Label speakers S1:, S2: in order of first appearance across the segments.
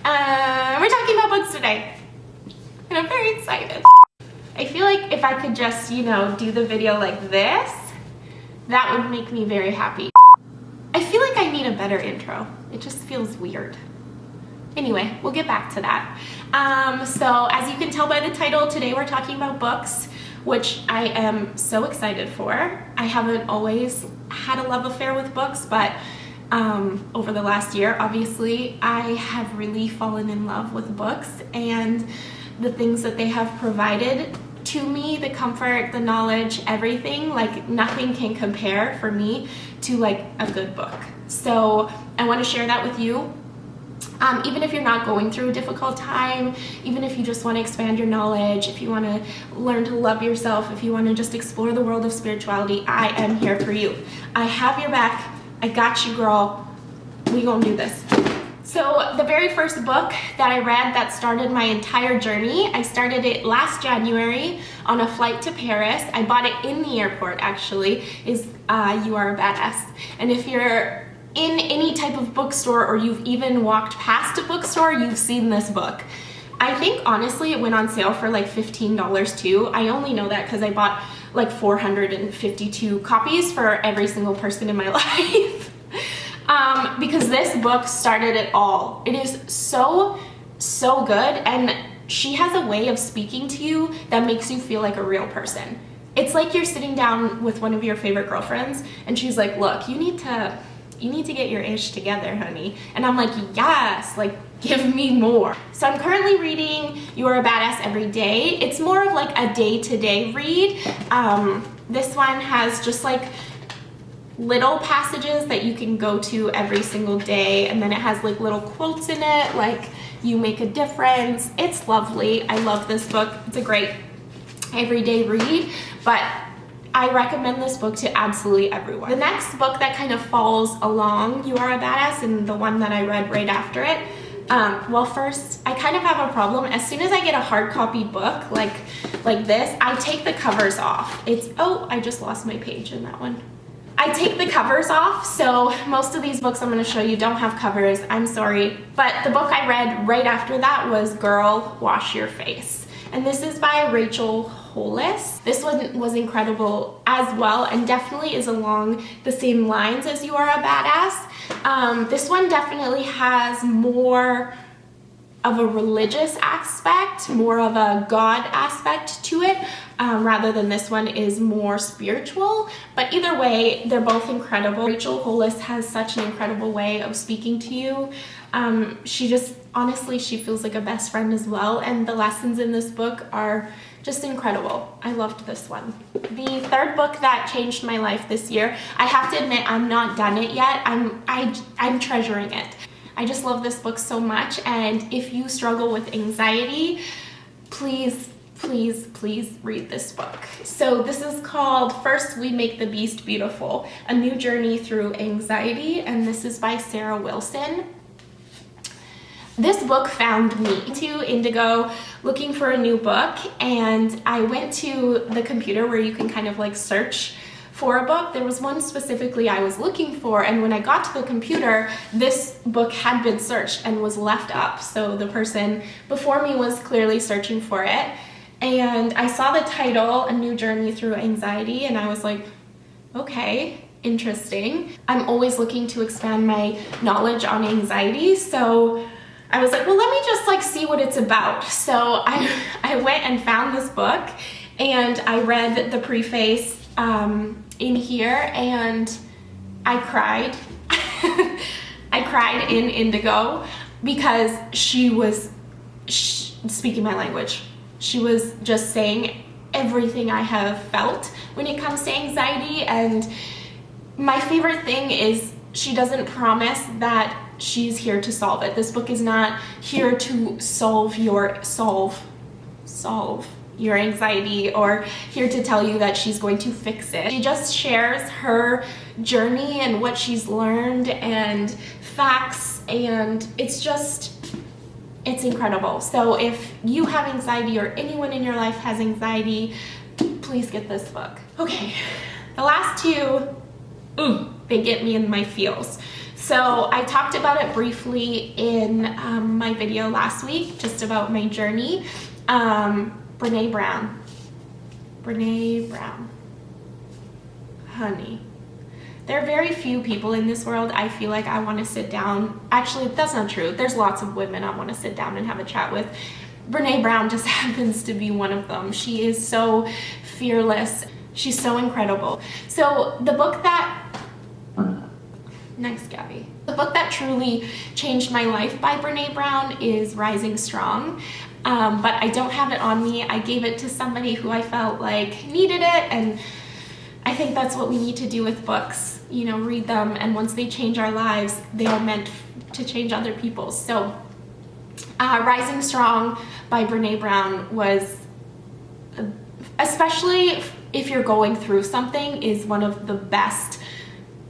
S1: We're talking about books today, and I'm very excited. I feel like if I could just, you know, do the video like this, that would make me very happy. I feel like I need a better intro. It just feels weird. Anyway, we'll get back to that. So as you can tell by the title, today we're talking about books, which I am so excited for. I haven't always had a love affair with books, but over the last year, obviously, I have really fallen in love with books and the things that they have provided to me, the comfort, the knowledge, everything. Like, nothing can compare for me to like a good book. So I want to share that with you. Even if you're not going through a difficult time, even if you just want to expand your knowledge, if you want to learn to love yourself, if you want to just explore the world of spirituality, I am here for you. I have your back. I got you, girl. We gonna do this. So the very first book that I read that started my entire journey, I started it last January on a flight to Paris. I bought it in the airport, actually, is You Are a Badass. And if you're in any type of bookstore or you've even walked past a bookstore, you've seen this book. I think honestly it went on sale for like $15 too. I only know that because I bought like 452 copies for every single person in my life. Because this book started it all. It is so good, and she has a way of speaking to you that makes you feel like a real person. It's like you're sitting down with one of your favorite girlfriends and she's like, look, you need to get your ish together, honey. And I'm like, yes, like, give me more. So I'm currently reading You Are a Badass Every Day. It's more of like a day-to-day read. This one has just like little passages that you can go to every single day, and then it has like little quotes in it, like you make a difference. It's lovely. I love this book. It's a great everyday read, but I recommend this book to absolutely everyone. The next book that kind of follows along You Are a Badass, and the one that I read right after it, well, first, I kind of have a problem. As soon as I get a hard copy book like this, I take the covers off. Oh, I just lost my page in that one. I take the covers off, so most of these books I'm going to show you don't have covers. I'm sorry. But the book I read right after that was Girl, Wash Your Face. And this is by HOLLIS. This one was incredible as well, and definitely is along the same lines as You Are a Badass. This one definitely has more of a religious aspect, more of a God aspect to it, rather than this one is more spiritual. But either way, they're both incredible. HOLLIS has such an incredible way of speaking to you. She just, honestly, she feels like a best friend as well, and the lessons in this book are just incredible. I loved this one. The third book that changed my life this year, I have to admit I'm not done it yet. I'm treasuring it. I just love this book so much, and if you struggle with anxiety, please read this book. So this is called First We Make the Beast Beautiful, A New Journey Through Anxiety, and this is by Sarah Wilson. This book found me to Indigo looking for a new book, and I went to the computer where you can kind of like search for a book. There was one specifically I was looking for, and when I got to the computer, this book had been searched and was left up. So the person before me was clearly searching for it, and I saw the title, A New Journey Through Anxiety, and I was like, okay, interesting. I'm always looking to expand my knowledge on anxiety, so I was like, well, let me just like see what it's about. So I went and found this book, and I read the preface in here, and I cried. I cried in Indigo because she was speaking my language. She was just saying everything I have felt when it comes to anxiety, and my favorite thing is she doesn't promise that she's here to solve it. This book is not here to solve your anxiety or here to tell you that she's going to fix it. She just shares her journey and what she's learned and facts, and it's incredible. So if you have anxiety or anyone in your life has anxiety, please get this book. Okay, the last two, they get me in my feels. So I talked about it briefly in my video last week, just about my journey. Brene Brown. Brene Brown. Honey. There are very few people in this world I feel like I want to sit down. Actually, that's not true. There's lots of women I want to sit down and have a chat with. Brene Brown just happens to be one of them. She is so fearless. She's so incredible. So the book that... Next, Gabby. The book that truly changed my life by Brene Brown is Rising Strong. But I don't have it on me. I gave it to somebody who I felt like needed it, and I think that's what we need to do with books. You know, read them, and once they change our lives, they are meant to change other people's. So Rising Strong by Brene Brown was, especially if you're going through something, is one of the best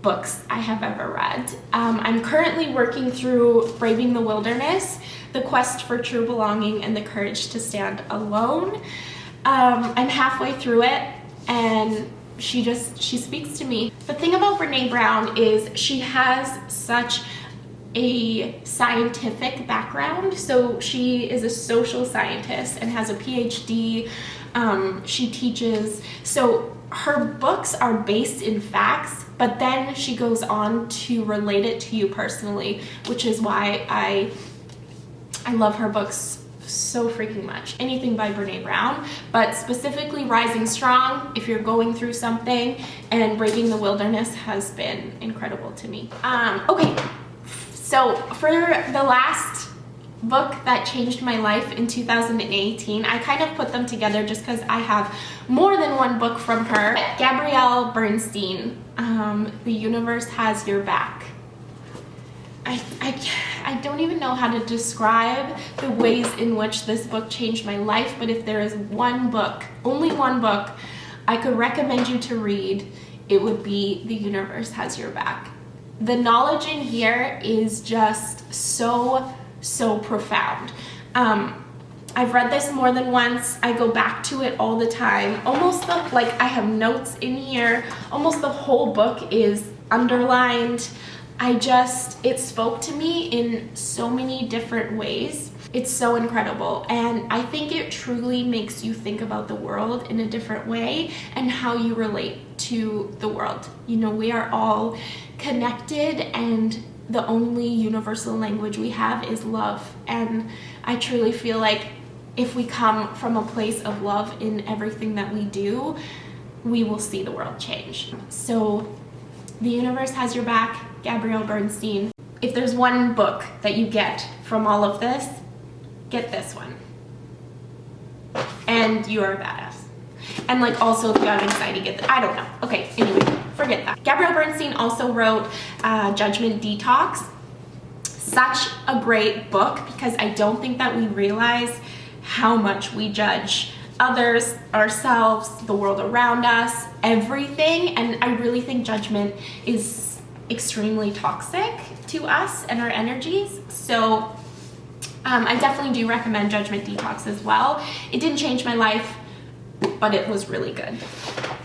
S1: books I have ever read. I'm currently working through Braving the Wilderness, The Quest for True Belonging and the Courage to Stand Alone. I'm halfway through it, and she speaks to me. The thing about Brene Brown is she has such a scientific background. So she is a social scientist and has a PhD. She teaches. So her books are based in facts, but then she goes on to relate it to you personally, which is why I love her books so freaking much. Anything by Brene Brown, but specifically Rising Strong if you're going through something, and Braving the Wilderness has been incredible to me. Okay, so for the last book that changed my life in 2018, I kind of put them together just because I have more than one book from her. Gabrielle Bernstein, The Universe Has Your Back. I don't even know how to describe the ways in which this book changed my life, but if there is one book, only one book, I could recommend you to read, it would be The Universe Has Your Back. The knowledge in here is just so profound. I've read this more than once. I go back to it all the time. Almost like I have notes in here. Almost the whole book is underlined. It spoke to me in so many different ways. It's so incredible, and I think it truly makes you think about the world in a different way and how you relate to the world. You know, we are all connected, and the only universal language we have is love, and I truly feel like if we come from a place of love in everything that we do, we will see the world change. So The Universe Has Your Back, Gabrielle Bernstein. If there's one book that you get from all of this, get this one. And you are a badass. And like also if you have anxiety, get that. I don't know. Okay, anyway, forget that. Gabrielle Bernstein also wrote Judgment Detox. Such a great book, because I don't think that we realize how much we judge others, ourselves, the world around us, everything. And I really think judgment is extremely toxic to us and our energies. So I definitely do recommend Judgment Detox as well. It didn't change my life, but it was really good.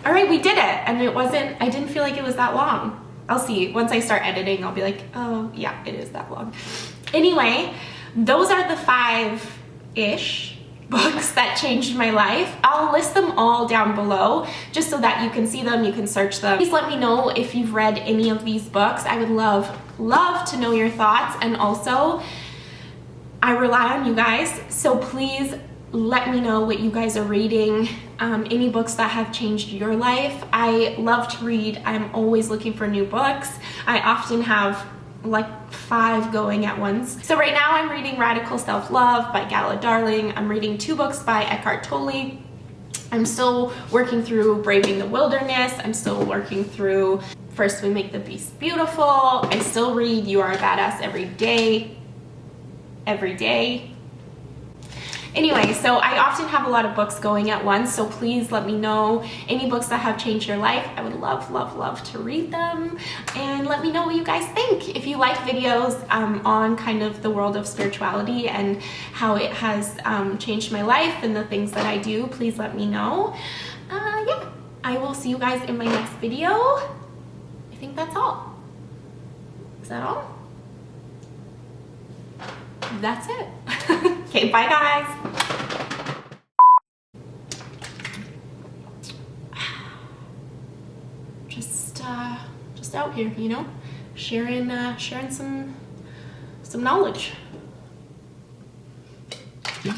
S1: All right, we did it. And I didn't feel like it was that long. I'll see. Once I start editing, I'll be like, oh yeah, it is that long. Anyway, those are the 5-ish books that changed my life. I'll list them all down below just so that you can see them, you can search them. Please let me know if you've read any of these books. I would love to know your thoughts, and also I rely on you guys, so please let me know what you guys are reading, any books that have changed your life. I love to read. I'm always looking for new books. I often have like 5 going at once. So right now I'm reading Radical Self-Love by Gala Darling. I'm reading 2 books by Eckhart Tolle. I'm still working through Braving the Wilderness. I'm still working through First We Make the Beast Beautiful. I still read You Are a Badass every day. Anyway, so I often have a lot of books going at once, so please let me know any books that have changed your life. I would love to read them, and let me know what you guys think. If you like videos on kind of the world of spirituality and how it has changed my life and the things that I do, please let me know. Yeah, I will see you guys in my next video. I think that's all. that all? That's it. Okay, bye guys. Just out here, you know, sharing some knowledge.
S2: Yeah.